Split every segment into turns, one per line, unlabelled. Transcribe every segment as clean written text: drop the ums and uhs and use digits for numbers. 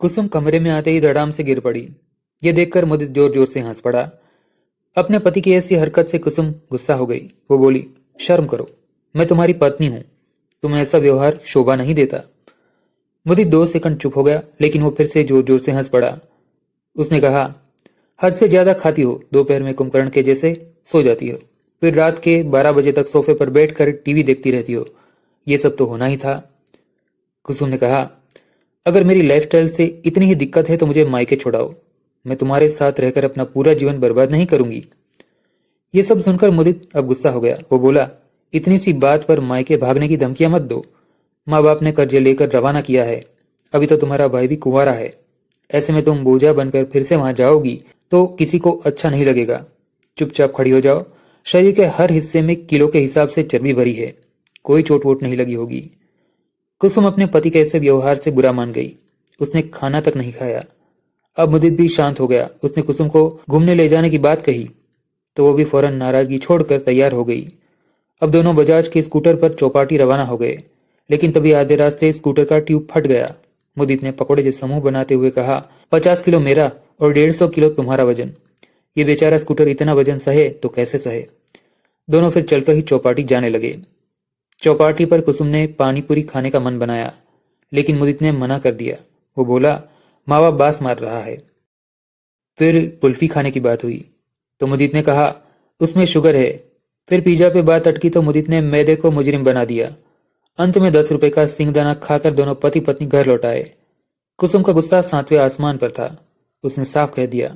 कुसुम कमरे में आते ही धड़ाम से गिर पड़ी। यह देखकर मुदित जोर जोर से हंस पड़ा। अपने पति की ऐसी हरकत से कुसुम गुस्सा हो गई। वो बोली, शर्म करो, मैं तुम्हारी पत्नी हूं, तुम्हें ऐसा व्यवहार शोभा नहीं देता। मुदित 2 सेकंड चुप हो गया, लेकिन वो फिर से जोर जोर से हंस पड़ा। उसने कहा, हद से ज्यादा खाती हो, दोपहर में कुंभकर्ण के जैसे सो जाती हो, फिर रात के 12 बजे तक सोफे पर बैठकर टीवी देखती रहती हो। ये सब तो होना ही था। कुसुम ने कहा, अगर मेरी लाइफस्टाइल से इतनी ही दिक्कत है तो मुझे मायके छोड़ाओ, मैं तुम्हारे साथ रहकर अपना पूरा जीवन बर्बाद नहीं करूंगी। ये सब सुनकर मुदित अब गुस्सा हो गया। वो बोला, इतनी सी बात पर मायके भागने की धमकियां मत दो। माँ बाप ने कर्जे लेकर रवाना किया है, अभी तो तुम्हारा भाई भी कुंवारा है। ऐसे में तुम बोझा बनकर फिर से वहां जाओगी तो किसी को अच्छा नहीं लगेगा। चुपचाप खड़ी हो जाओ। शरीर के हर हिस्से में किलो के हिसाब से चर्बी भरी है, कोई चोट वोट नहीं लगी होगी। कुसुम अपने पति के ऐसे व्यवहार से बुरा मान गई। उसने खाना तक नहीं खाया। अब मुदित भी शांत हो गया। उसने कुसुम को घूमने ले जाने की बात कही तो वो भी फौरन नाराजगी छोड़कर तैयार हो गई। अब दोनों बजाज के स्कूटर पर चौपाटी रवाना हो गए, लेकिन तभी आधे रास्ते स्कूटर का ट्यूब फट गया। मुदित ने पकौड़े से समूह बनाते हुए कहा, 50 किलो मेरा और 150 किलो तुम्हारा वजन। ये बेचारा स्कूटर इतना वजन सहे तो कैसे सहे। दोनों फिर चलकर ही चौपाटी जाने लगे। चौपाटी पर कुसुम ने पानी पूरी खाने का मन बनाया, लेकिन मुदित ने मना कर दिया। वो बोला, माँ बाप बास मार रहा है। फिर कुल्फी खाने की बात हुई तो मुदित ने कहा, उसमें शुगर है। फिर पिज्जा पे बात अटकी तो मुदित ने मैदे को मुजरिम बना दिया। अंत में 10 रुपए का सिंगदाना खाकर दोनों पति पत्नी घर लौट आए। कुसुम का गुस्सा 7वें आसमान पर था। उसने साफ कह दिया,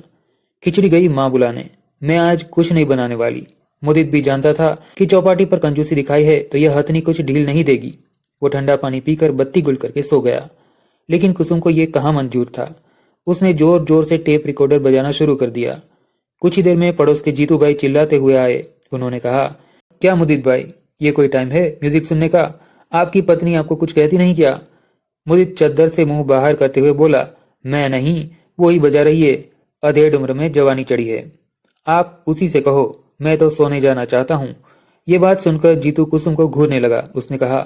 खिचड़ी गई माँ बुलाने, मैं आज कुछ नहीं बनाने वाली। मुदित भी जानता था कि चौपाटी पर कंजूसी दिखाई है तो यह हथनी कुछ ढील नहीं देगी। वो ठंडा पानी पीकर बत्ती गुल करके सो गया, लेकिन कुसुम को यह कहाँ मंजूर था। उसने जोर जोर से टेप रिकॉर्डर बजाना शुरू कर दिया। कुछ ही देर में पड़ोस के जीतू भाई चिल्लाते हुए आए। उन्होंने कहा, क्या मुदित भाई, ये कोई टाइम है म्यूजिक सुनने का? आपकी पत्नी आपको कुछ कहती नहीं क्या? मुदित चद्दर से मुंह बाहर करते हुए बोला, मैं नहीं, वो ही बजा रही है, अधेड़ उम्र में जवानी चढ़ी है। आप उसी से कहो, मैं तो सोने जाना चाहता हूँ। ये बात सुनकर जीतू कुसुम को घूरने लगा। उसने कहा,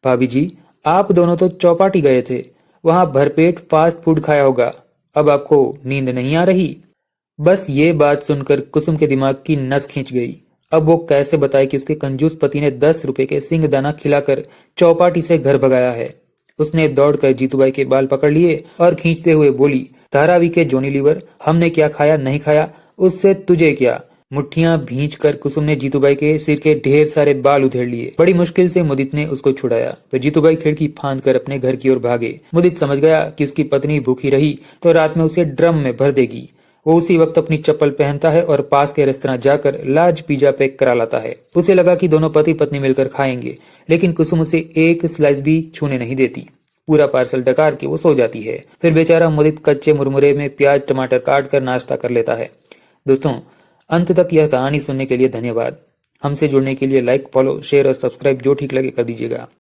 भाभी जी, आप दोनों तो चौपाटी गए थे, वहां भरपेट फास्ट फूड खाया होगा, अब आपको नींद नहीं आ रही? बस ये बात सुनकर कुसुम के दिमाग की नस खींच गई। अब वो कैसे बताए कि उसके कंजूस पति ने 10 रुपए के सिंगदाना खिलाकर चौपाटी से घर भगाया है। उसने दौड़कर जीतूबाई के बाल पकड़ लिए और खींचते हुए बोली, धारावी के जोनी लीवर, हमने क्या खाया नहीं खाया उससे तुझे क्या। मुट्ठियां भींच कर कुसुम ने जीतूबाई के सिर के ढेर सारे बाल उधेड़ लिए। बड़ी मुश्किल से मुदित ने उसको छुड़ाया। फिर जीतूबाई खिड़की फांद कर अपने घर की ओर भागे। मुदित समझ गया कि उसकी पत्नी भूखी रही तो रात में उसे ड्रम में भर देगी। वो उसी वक्त अपनी चप्पल पहनता है और पास के रेस्तरां जाकर लार्ज पिज्जा पैक करा लाता है। उसे लगा कि दोनों पति पत्नी मिलकर खाएंगे, लेकिन कुसुम उसे एक स्लाइस भी छूने नहीं देती। पूरा पार्सल डकार के वो सो जाती है। फिर बेचारा मुदित कच्चे मुरमुरे में प्याज टमाटर काट कर नाश्ता कर लेता है। दोस्तों, अंत तक यह कहानी सुनने के लिए धन्यवाद। हमसे जुड़ने के लिए लाइक, फॉलो, शेयर और सब्सक्राइब जो ठीक लगे कर दीजिएगा।